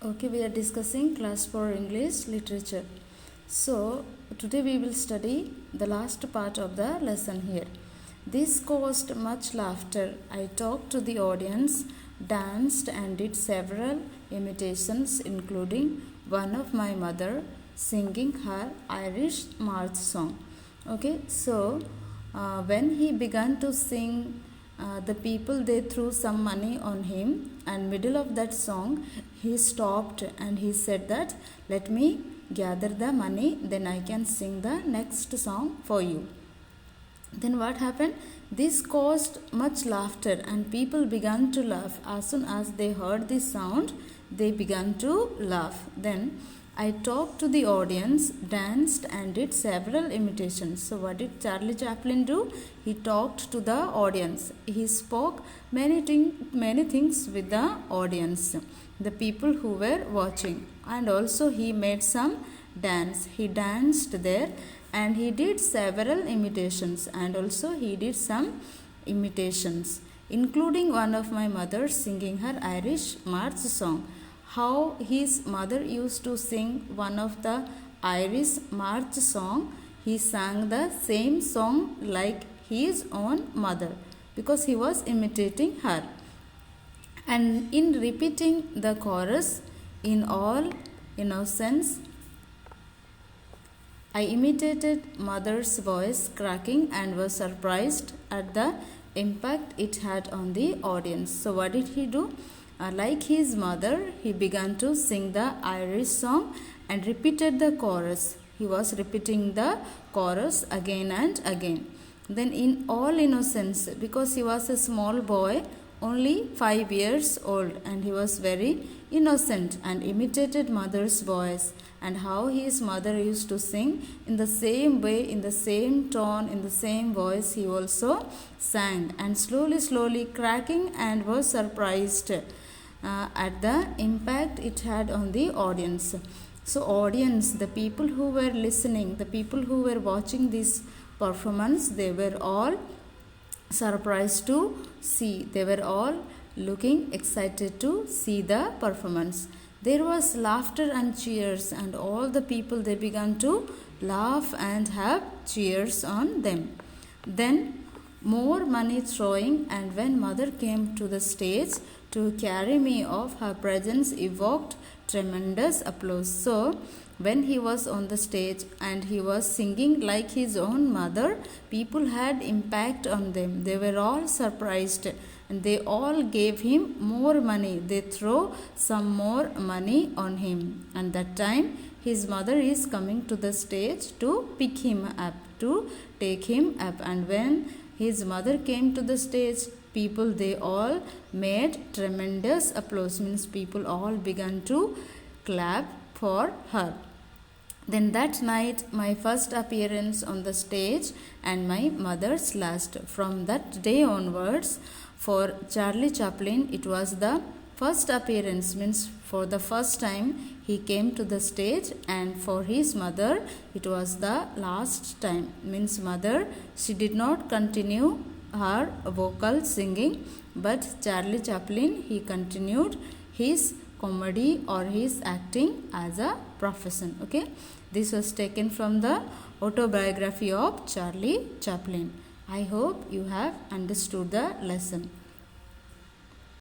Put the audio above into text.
Okay, we are discussing class 4 English literature. So, today we will study the last part of the lesson here. This caused much laughter. I talked to the audience, danced, and did several imitations, including one of my mother singing her Irish march song. Okay, so when he began to sing, the people they threw some money on him, and middle of that song he stopped and he said that let me gather the money, then I can sing the next song for you. Then what happened? This caused much laughter, and people began to laugh. As soon as they heard this sound, they began to laugh. Then I talked to the audience, danced, and did several imitations. So, what did Charlie Chaplin do? He talked to the audience. He spoke many things with the audience, the people who were watching, and also he made some dance. He danced there, and he did several imitations, and also he did some imitations, including one of my mother singing her Irish march song. How his mother used to sing one of the Irish march song, he sang the same song like his own mother because he was imitating her. And in repeating the chorus in all innocence, I imitated mother's voice cracking and was surprised at the impact it had on the audience. So what did he do? Like his mother, he began to sing the Irish song and repeated the chorus. He was repeating the chorus again and again. Then in all innocence, because he was a small boy, only 5 years old, and he was very innocent and imitated mother's voice, and how his mother used to sing in the same way, in the same tone, in the same voice, he also sang, and slowly cracking and was surprised at the impact it had on the audience. So audience, the people who were listening, the people who were watching this performance, they were all surprised to see. They were all looking excited to see the performance. There was laughter and cheers, and all the people they began to laugh and have cheers on them. Then more money throwing, and when mother came to the stage to carry me off, her presence evoked tremendous applause. So when he was on the stage and he was singing like his own mother, people had impact on them. They were all surprised, and they all gave him more money. They throw some more money on him, and that time his mother is coming to the stage to pick him up, to take him up. And when his mother came to the stage, people they all made tremendous applause, means people all began to clap for her. Then that night, my first appearance on the stage and my mother's last. From that day onwards, for Charlie Chaplin, it was the first appearance, means for the first time he came to the stage, and for his mother, it was the last time, means mother, she did not continue her vocal singing, but Charlie Chaplin, he continued his comedy or his acting as a profession. Okay, this was taken from the autobiography of Charlie Chaplin. I hope you have understood the lesson.